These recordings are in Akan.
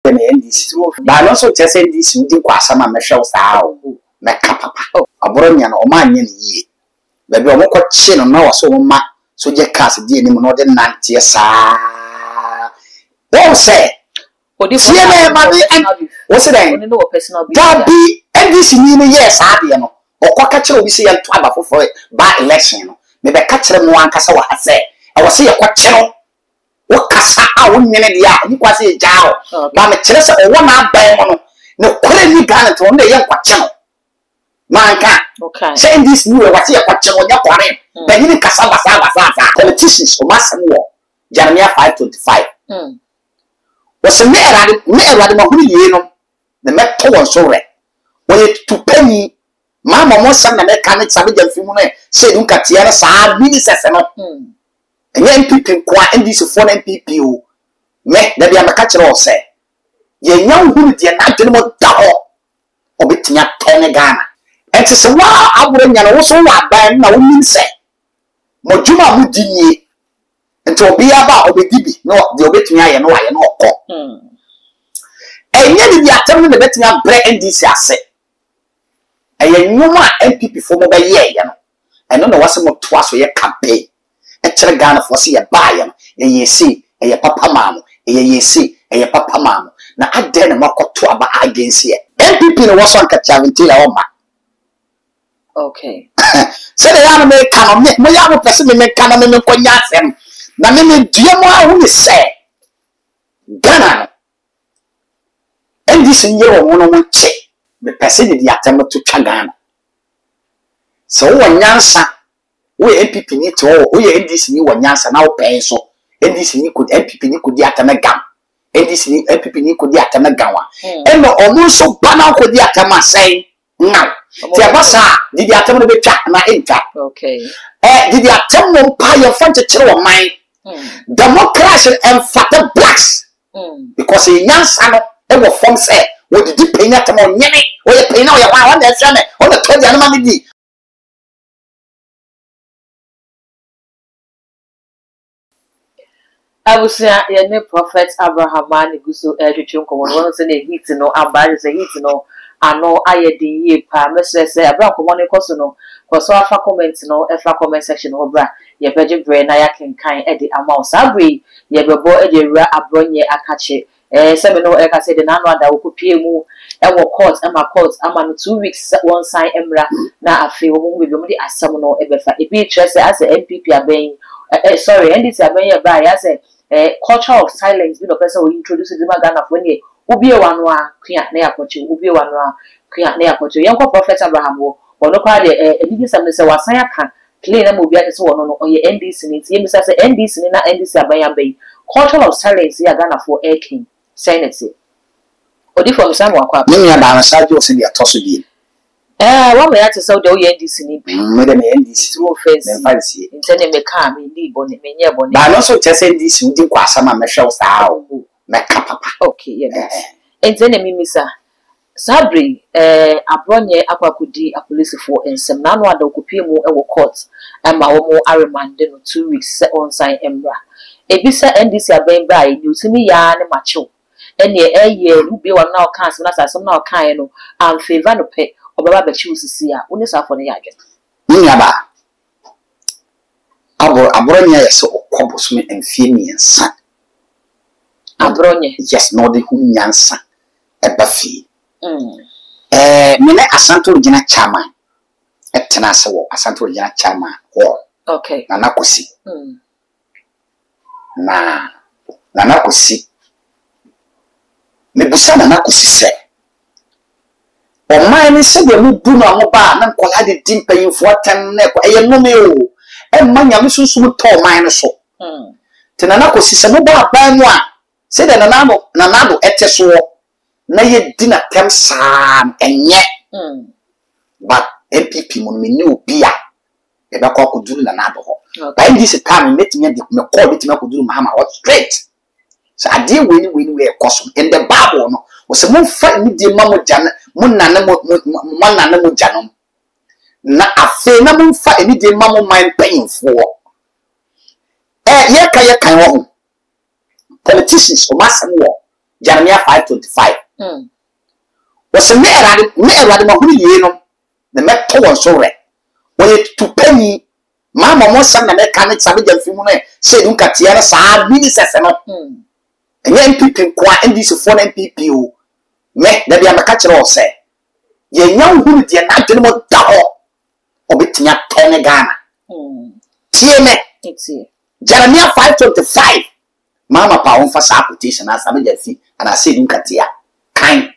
NDC. But also just NDC who did Quasama Michelle Sao, Macapa, a Bronian or Manian ye. Baby, I'm not chin on no so much, so just cast the enemy more than 90 years. Don't say, what's it? That be NDC meaning yes, Adiano, or Quacacho we see a trouble for by election. Maybe catch them one Casawa has said. I was see a quacho. What Casa, I wouldn't mean it. You was a jow. Mamma Teresa or 1 hour by no quality garnet on the young quacho. Manka, okay. Saying this new was here quacho on your quarry. But you Casava politicians for mass and war. Jeremiah 5:25. Was a mayor at the Met Tower so red. When it to penny. Mama Mossa and mechanics have been filmed. Say, look at Tiana Sad, ministers and not. And young people quite in this foreign people. Make the young catcher all say. Ye young who did not tell them double or between a 10 Ghana. And to say, wow, I wouldn't also not buy no mean say. Mojuma would ye and to be about Obidibi, no, the obituary and no, I know. And yet, the attempt to bet me a bread and this asset. And you know my MPP for mobile year, I don't know what's some of twice for your campaign. A Ghana for see a buyer, and ye see, and your papa mamma, and ye see, and your papa mamma. Now I dare not go to about against here. MPP was on Catavintilla Oma. Okay. So the animal can make my other person make can make them. Now, maybe dear more who is say Ghana. And this in your one check. The person the attempt to Chagana. So one yansa, we MPP need to we NDC ni one yansa now pay so NDC ni could MPP ni could the atamagam. NDC ni MPP ni could the atamagawa. And no almost so banal could the atama say now. Tiabasa did the attempt to be chat na enter. Okay. Did the attempt to buy your front to chill mine? Democracy and fatter blacks. Because a yansa ever form say. What did you pay at on Yenny? Or you pay now your one on the 20 animal? I was a prophet Abraham Maniguso Edrichum, one in a heat no, and by the heat no, and no I the ye pa, Mr. Abraham Comone Cosono, for so far comments no, a comment section over your budget brain, I can kind Eddie Amount Sabri, ye be boy Eddie Abronye Akache. Semino Eka said the Nano that will pay mu court and my court and 2 weeks one sign Emra na a few whom we be as Samuel Ebefa. If you trust as a MPP are being sorry, and it's a being by as a culture of silence, being a person who introduces the Magana when ye Ubi one Queen near Cochu, Ubi one Queen near Cochu, young prophet Abraham or no part a biggest of Mr. Wasaya clean and move so on your NDC needs. Yes, as a NDC na NDC are being culture of silence, ya Ghana for a king. Senate. Odi for someone quite. Many are side of the Tossy. One may have to sell the NDC. Madam NDC two offense and fancy. Intending me come in the bonnet, many a bonnet. But also just NDC who did Quasama Michelle Sao. Macapa. Okay, yes. And then a mimisa. Sabri, a bronye aquacudi, a police for and some none one of Kupimu and court, and my own remanded 2 weeks on sign Embra. A bisa NDC are being by you to me yarn macho. And ye year, who be one now cancer as some now kind and favor no pay or Baba choose to see her, only suffer the agent. Niaba Abronia so compostment and Femian son. Abronia, yes, no, the Hunyansa, a Buffy. Mene Asanto Regina Chama, a Tenaso, Asanto Regina Chama, or okay, Nanakosi. Nanakosi. Mebusa Nanakosi say. Or mine said, you do not buy, and call the dim paying for 10 neck, a no meal, and my young so tall mine so. Tenanakosi said, no bar by one. Said Nanado eteso. Na ye dinner tem sam enye but MPP mo me new bia e be ko akuduru na nado ho by this time met me call it me akuduru mahama what straight so ade we koso in the bible no was mo fa ni di mamo jana mo nana mo janom na afi na mo fa ni di mamo mind pain for ye kan wo politicians o masam wo Jeremiah 5:25 was me erade ma hunu yie no na meto won so re we to penny mama mo sam na me ka ne sabe jamfi mu no se dun katia na sa ministers no enye MPP kwa NDC for MPP o me da bia maka kire o se ye nya hunu de na adwene mo da ho obetinya tone Ghana tie me Jeremiah 5:25 mama pa on fa sa quotation na sabe jamfi and I say dun katia kan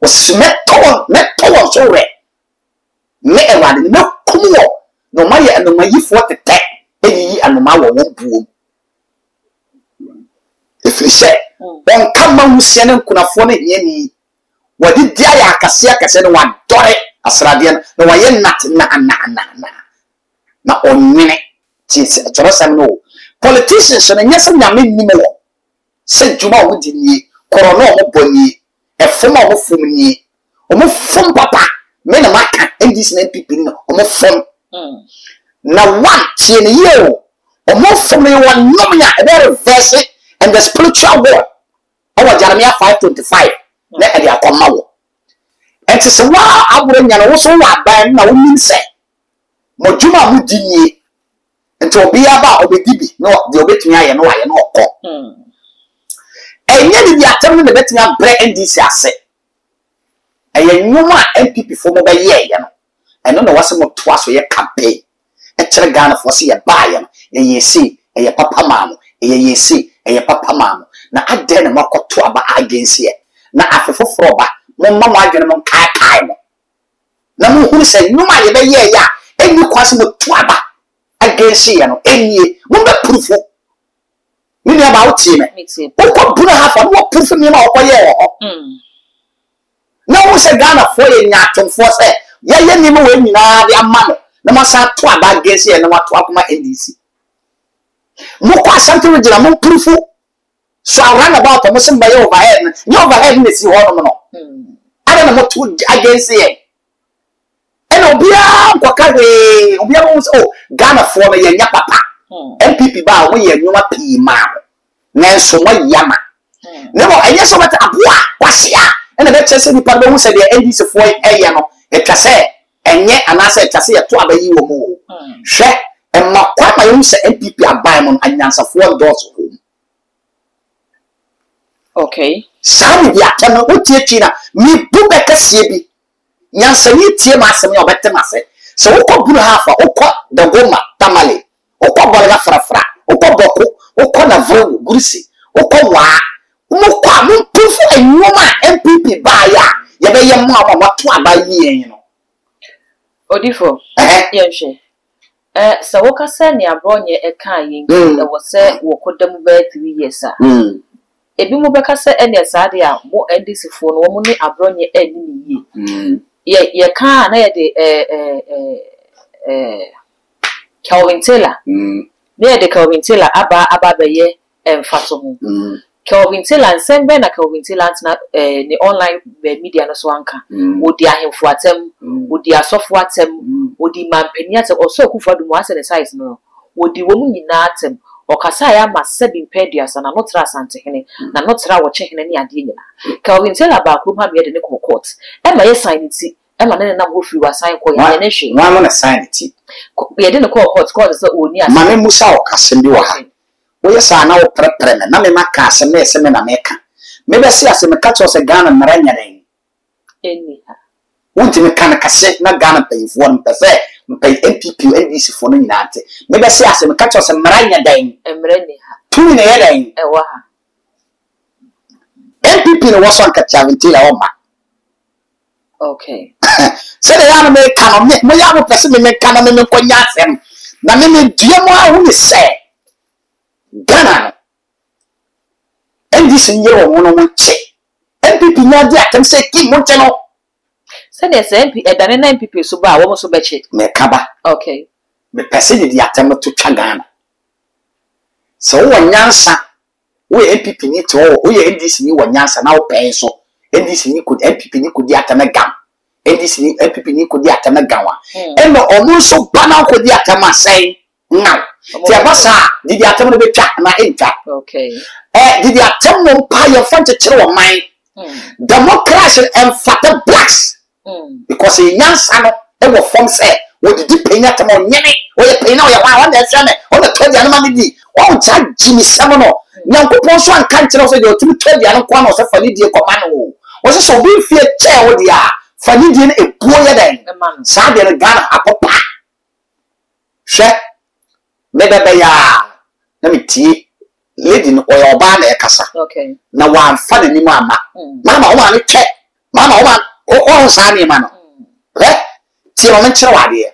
was meto so re me erade me kumo no ma ye anoma yi fo tete eyi anoma wo won buom efiri se on kama husia ne nkunafo ne hiani wadi dia ya akase ne wa dore asrade no wa ye nat na onwene tisi torosam no politicians no nyesa nyame nimo wo se juma wo di ni korona mo boni efoma mo fom ni o mo fom papa me na maka ndis na MPP no o mo fom na one tie ne ye o mo fom ye one nomia e be reverse and the spiritual war our Jeremiah 5:25 na e dey akoma wo enti se wa aburo nya no wo so wa ban na wo nim se mo juma mu di ni enti obi aba obedibi no de obetumi aye no aye no okọ enye di atem no betumi abre NDC ase eye nyuma MPP fo mo be ye no eno na wase mo to aso ye campaign e kire Ghana fo se ye baaye no ye si eye papa maamo ye si eye papa maamo na ade na makoto aba against ye na afefoforo ba mo mama adwene mo kai mo na mo huru se nyuma ye be ye ya eni kwase mo to aba against ye no enie mo be proof mini aba uti me uko buna hafa no proof me ma okoye wo na wo se Ghana fo ye nya atomfo se ye ni mo we nyina de ama no na ma sa to aba against ye na wato akoma NDC mo kwa santo regina mo proof so around about mo se mba ye overhead ni overhead ni si ho no ada na mo to against ye eno bia kwaka we obia mo se oh Ghana fo na ye nya papa MPP ba wo ye nyoma pi ma nanso mo yama ne mo enye so beta aboa kwahia ena be chese ni pa be hu se de NDC fo eye no e twase enye anase e twase ye to abayi wo mo hwe e makwa ma hu se MPP abai mo anyansa fo dos ho okay sabi ya tano otie china mi bu be kasie bi nyansa ni tie ma asem ya obete ma se se wokọ buru hafa wokọ the goma tamale wokọ bolga frafra wokọ boko wokọ na vro gurusi wokọ wa mo kwa mo pufu enwoma MPP ba ya ye be ye mo ama to abayi yen no odifo yenhwe se wokasa ni abronye e kan yin e wo se wokodam ba 3 years a ebi mo bekasa ene saade a mo NDC fo no mo ni abronye eni ni ye kan na ye de Kelvin Taylor ne de Kelvin Taylor aba be ye emfaso ho Kelvin Taylor nsembe na Kelvin Taylor na ni online media no so anka odi ahemfo atem odi asofo atem odi mampani atem oso kufadu mo ase ne size no odi wo mu nyina atem okasa ya ma 7 peduasa na notra asante hene na notra wo chehene ni ade nyina Kelvin Taylor ba krum ha be de ne court e ma ye sign ti e ma ne na go free wa sign ko ye ne hwe wa mo na sign ti ye de ne court so oni asa ma me musa okasem bi wa ha wo ye sa na wo prepare na me maka asem na ese me na meka me be se asem ka cho se Ghana mara nya den eni ha wonti me kan kase na Ghana payifo no pese mpay MPP NDC fo no nyina ate me be se asem ka cho se mara nya den emre ni ha tu ne ye den e wa ha MPP no wo so anka Chavintila o ma okay se de ya no me kan mo ya mo pese me kan me ko nya asem na me dua mo a wo ni se Ghana NDC nyero wo no mo che MPP nya di atem se ki mo che no se de se MP edane na MPP so ba wo mo so be che me kaba okay me pese di atem to twa Ghana so wo nyansa wo MPP ni to wo ye NDC ni wo nyansa na wo pen so NDC ni ko MPP ni ko di atem gam NDC ni MPP ni ko di atem gam wa eno omo so ba na ko di atem asai now ti abasa didi atem no betwa na entwa Okay. didi atem no mpa ye fante kire wo man democracy and fata blacks because e nyansa no e wo form say wo didi penya tem onyene wo ye penya wo ye wa na ehwe me wo na todi anama me di wo ja jimi sam no nyankopon so anka nkire so de otumi todi an kwa na so fa ni die koma no wo so bi fie che wo dia fa ni die na ebuo ye den sa de no Ghana apopa hwe me bebe ya na me tie lady no oyo oba na ekasa Okay. na wa fa de ni mu ama mama wo ma ne che mama wo ma o sa ni ma no ti o men kire wa de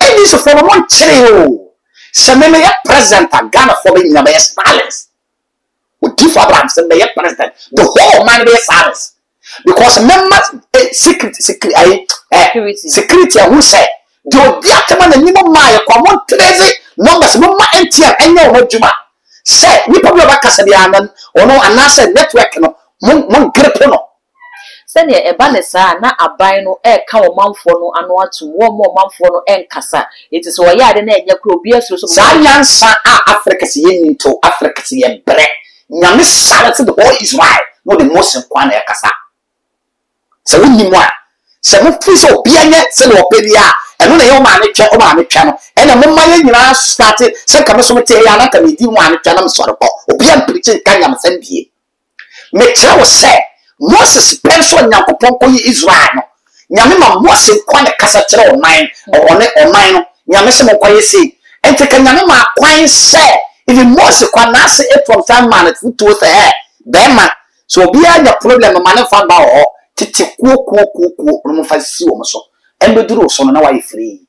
e ni so for mo kire o se me me president Ghana for be na be silence we give Abraham se me president the whole man be silence because members security who say do be atama na ni mo ma ye kwa mo treze numbers mo ma NTL enya o adwuma say ni problem ba kasa dia nan ono anase network no mo grip no sɛnea ɛba ne saa na aban no ɛka wo manfo no ano atum wo mo manfo no ɛnkasa enti sɛ wɔyɛ ade na ɛnyɛ kro obi asuro so saa nyansa a Africa se yen into Africa se ye bre nyame sare to the whole Israel no the most kwan na ɛkasa sɛ wonni mu a sɛ mo fi so obi anya sɛ no opedia ɛno na yɛ o ma ne twa no ɛna mo ma yɛ nyina start sɛ kame so mete ya na kame di mu ane twa na me sɔre kɔ obi am preach ka nyam sɛ bie me kyerɛ wo sɛ Moses penso nyankopon ko yi Israel no nyame ma Moses kwa ne kasa kyerɛ ɔman ɔman no nyame sɛ mo kwa yɛ sei enti ka nyame ma kwan sɛ even Moses kwa na se from time man to say be man so obi anya problem ma ne fa ba ho titi kuo no mo fa si wo so embeduru so no na wa free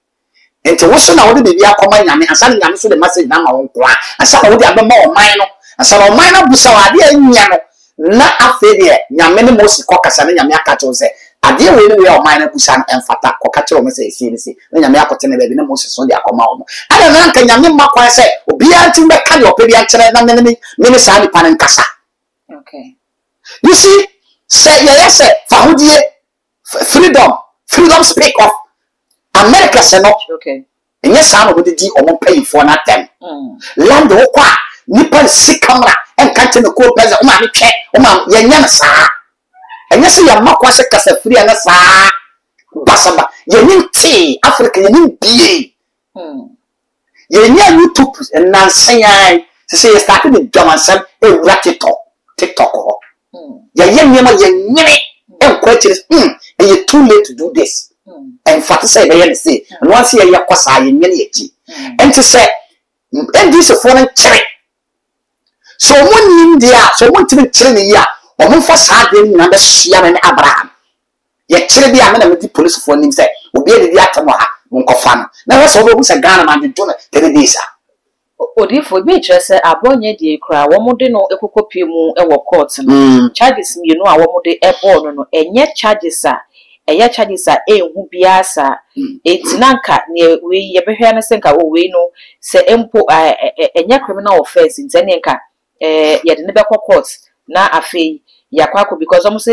enti wo so na wo de bia akoma nyame asa nyame so de message na ma wo kwa asa na wo de abema ɔman no asa na ɔman na busa wa de anya no na afede nyame ne Moses kokasa ne nyame aka cho se ade we ne we o man na busa no emfata kokache o me se esi ni se na nyame akote ne be ne Moses so de akoma o ana na nka nyame makwan se obi anti be ka de opedi a kire na me sa ni pan nkasa okay you see say yes fahodie freedom speak of America se no okay enye sa no de di o mo pay for na tem land wo kwa nipa si camera enka ne ko pese o ma me twe o ma ye nya saa enye se ya makwa se kasa free na saa basaba ye nti Africa ye nbie ye nya YouTube nansan se ye start the German TikTok ho ye nyema ye nyere enkwa chire e too late to do this and fact say be ye say no one say ye kwasa ye nyene ye ji enti say and this foreign chire so mun India so mun tin chire ne ya o mun fa sa de na be hia ne Abraham ye chire bi amena me di police for nim say obi e di atamo ha mun ko fa no na we so obi say Ghana man de do na de bisa odifo bi kire se abonye die kura wo mo de no ekokopie mu e wo court no charges mi no a wo mo de e ball no enye charges a eye charges a enhu bia sa etinanka ne we ye behwe na se nka wo we no se empo enye criminal offense ntene nka ye de ne be court na afei yakwa because almost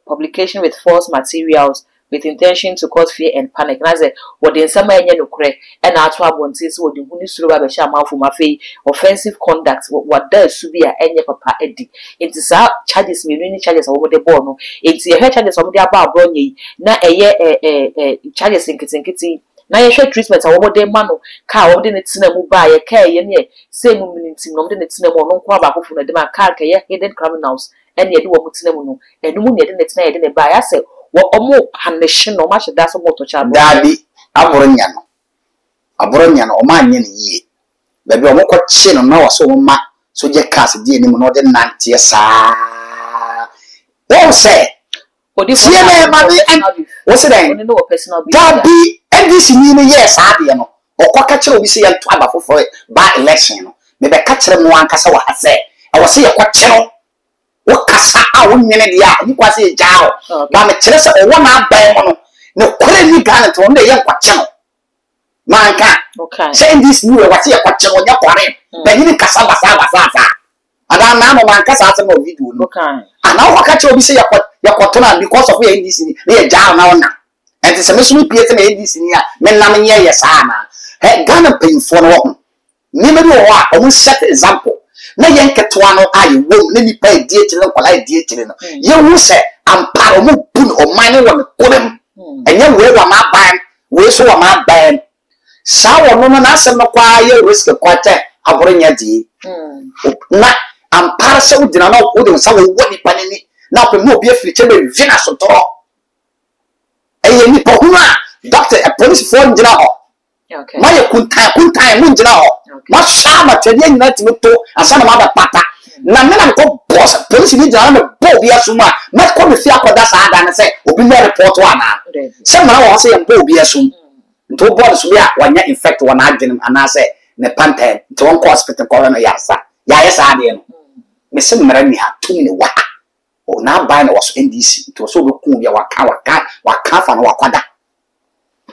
publication with false materials with intention to cause fear and panic. Na say what the sama enye no kure e na ato abonte so the huni suru ba be sha amafo mafei offensive conduct what does su bia enye papa edi it is charges me ni charges wo de ball no it ye charges wo de aba abro nyi na eye charges nkitinkiti na ye hwe treatment wo de ma no ka wo de ne tina mu ba ye ka ye ne say mu mintim no de ne tina mu no kwa ba akofo na de ma ka ka ye hidden criminals ene ye de wo mu tina mu no enu mu ne de ne tina ye de ne ba ya say omo haneshin no ma sheda so moto cha dadi aboronya no o ma anye ne yie baby o mokọ chi no na wo so ma so je cast die ni mu no de nante saa wo say odi fo na ma bi wo say den oni no personal dadi ndc ni ne yes ade no okọ kire obi say ya to aba fofo ba election no me be ka kire mu ankasa wa ase e wo say yakọ kire wakasa a wonyene dia ni kwase jao ba me kire se o wona ban mo no ne kore ni Ghana to ne ye kwache no manka okay say this new wase ye kwache no nya kware ba ni kasa basa ada na no manka sa se no video no okay ana o ka che obi se ye kwato na because of ye this ni ye jao na ona and se me so ni pie se na this ni a me na me ye sa na Ghana paying for no. Never know what almost set example. Na yenketwano ayi wo na nipa die tire nkwala die tire no ye hu se amparo mo bun o mane wo me kodem enye we wa ma ban we so wa ma ban sa wo no na asem no kwa ye risk kwate aboro nya die na amparo se wo dina na wo de sa wo nipa ni na pe mo bi afiri che be vina so to eye nipa hu a doctor a police for ndina ho okay ma ye kuntan mo ndina ho ma shama tede nyina timoto asana ma da pata na me na ko boss police ni jana me bo bia suma me ko me fi akoda sa ada na se obi me report wana se ma wo se yem bo bia sum nto bo so bia wanya infect wana adwenem ana se ne panta to won ko hospital ko na ya sa de no me se mara ni ha tumi ne wa o na ba na was NDC to so be ku bia waka fa na wakwada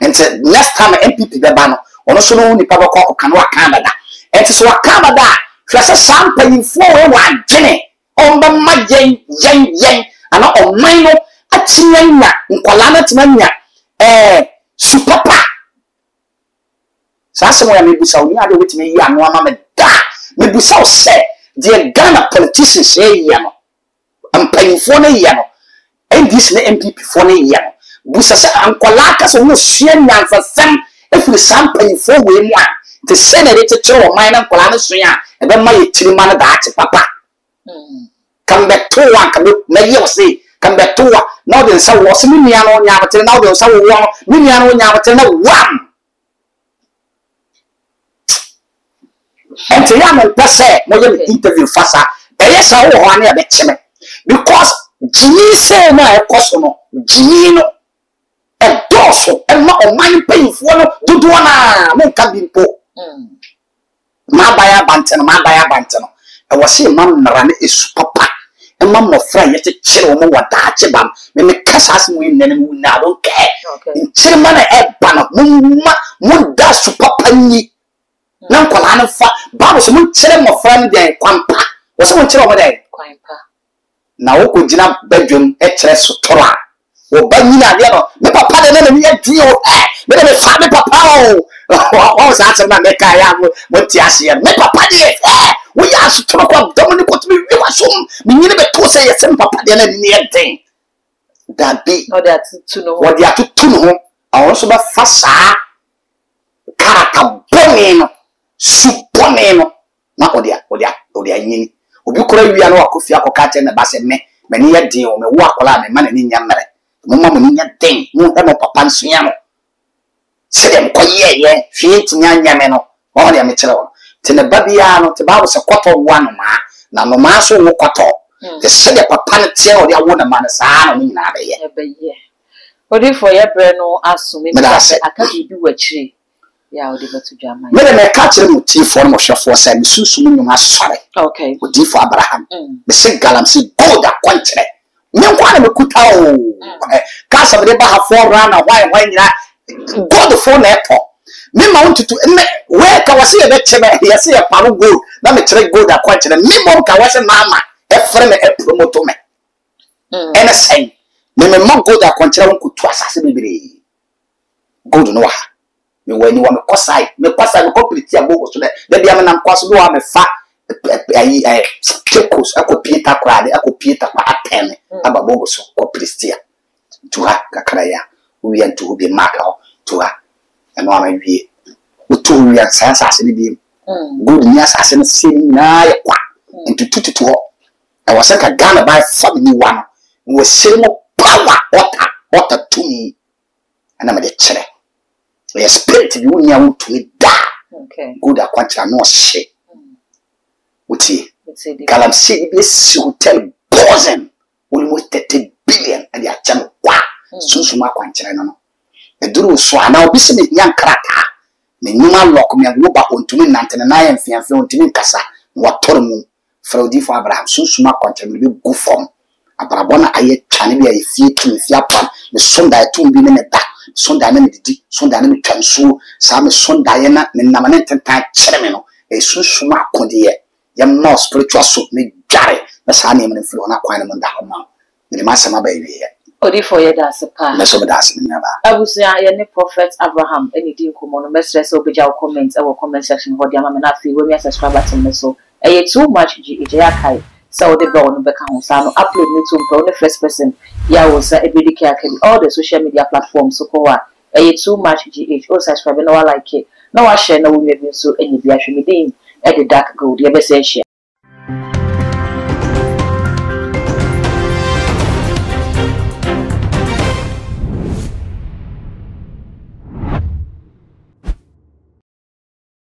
ente next time MPP be ba no ono so no nipa bako kan wa Canada enti so wa Canada hwese sampanyi fo we wa dwene omba mayen ana oman no atinyanya nkwala na timanya supapa sasa mo ya mebusa oni ade wetime yi anu ama me da mebusa o se the Ghana politicians say ya no ampanyi fo na ya no NDC na MPP fo na ya no busa se ankwala ka so no hye nyansa sem efiri sampanyi fo we mu a te senere te tro o man na nkwala na so ya e be ma ye tirima na da ati papa come back to one come na ye say come back to one now then say wo se mi nia no nya batere now then say wo mi nia no nya batere na one ente ya me pese mo ye interview fasa e ye sa wo ho na be cheme because jini say na e koso no jini no e doso e ma o man pay for no dudu na mo ka bimpo ma baya banteno e wo se mam nara na esu papa e mam no fra ye te kire wo mo wada che bam me kasa as mo nene mo na don ke kire ma na e ba no mo da su papa ni na nkola na fa ba mo so mo kire mo fra ni de kwampa wo se mo kire mo de kwampa na wo ko gina bedroom e kire so tora wo ba nyina de no me papa de na me di o me de fa me papa o sa se na me ka ya mo ti ase me papa de wo ya so tora kwa domini ko tumi wi wasum me nyine be to se yesem papa de na ni e den da be no that to know what dia to no awon so ba fa sa karaka boni no supone no na odia nyini obi kora wi ana wakofi akoka che na ba se me ni ye den o me wo akola me ma na ni nya mere mo ma mo ni nya den mo e mo papa nsuya no se dem ko ye fi tinya nya me no o dia me kire wo te ne ba bia no te ba wo se kwato wa no ma na no ma so wo kwato te se de papa ne tie o dia wo na ma na sa no nyina be ye odi for ye bre no asumi me aka bibi wachiri ya odi betu jama me de me ka kire mo ti for mo hwefo se me susu mu nyuma sore okay odi for Abraham me se galam se gold akwantre me kwa na me kuta o ka sa de ba ha for rana why nyina gold for na epo me ma untutu me we ka wase ye be chebe ye se ye paru gold na me kire gold akwantre me mo ka wase mama e fere me e promoto me ene say me mo gold akwantre won kutu asase bibiri gold no wa me wani wa me kwasai me complete abogo so de bia me nam kwaso do wa me fa ayi kekos akopita kwade akopita kwa atene ababogo so ko pristia tuha kakara ya wi antu obi maka ho tuha eno ama wie utu wi asasa se ni bi good ni asasa no se ni na ya kwa entu tututu ho e wasa ka Ghana by family one we se mo power water to me ana me de chere the spirit you nya utumi da okay good akwantra no she uti galamsey be hotel dozen almost 30 billion and ya chano kwa sunsu akwantra no eduru so ana obi se me nya kraka me nyuma lock me agba ontumi nantene na ya mfiamfia ontumi kasa watoro mu fraudi for Abraham sunsu akwantra me be go form abrabona aye twane bia efie tumfia pam me sonda etum bi ne da sonda na me didi sonda na me twanso sa me sonda ye na me namane tentan kire me no e sunsu akonde ye yam no spiritual so me gare na sa na me filo na kwan na mo da ho ma me ma sama ba wie Odi for ye da sepa. Me so me da se nyaba. Abusia ye ne Prophet Abraham any din komo no mesrese obeja comment e wo comment section ho dia ma me na fi we me subscribe to me so. E too much GH yakai. So the bell no beka ho sa no upload me to pro the first person ya wo sa ebedike akali all the social media platforms so ko wa. E too much GH o subscribe no like it. No wa share no we so any bi ahwe me din e the dark gold ye be say share.